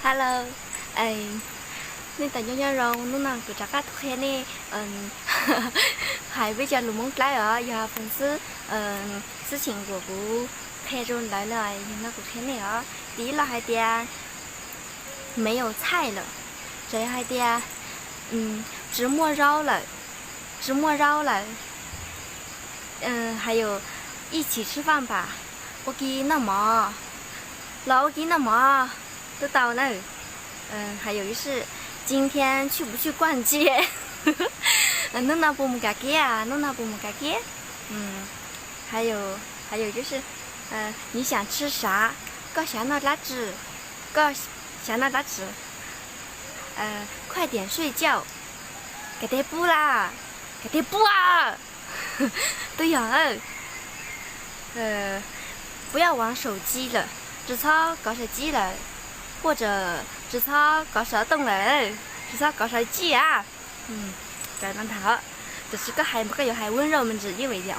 Hello，nên tại nhau rồi lúc nào cứ chắc các khen đi, hãy bây giờ lùm mông lại ở giờ phần sư, sự情của bố khen rồi lại lại那个khen này ở tí là hai tia 没有菜了，这还tia，直莫绕了，直莫绕了，还有一起吃饭吧，我给那么，老给那么。都到那，还有就是今天去不去逛街？弄那不木嘎给啊，弄那不木嘎给，还有就是，你想吃啥？搞想到哪子？搞想到哪子？快点睡觉，给他补啦，给他补啊，都有，不要玩手机了，只操搞手机了。或者只操搞手动了，只操搞手机啊，搞那套，就是个还有还温柔们只以为这样。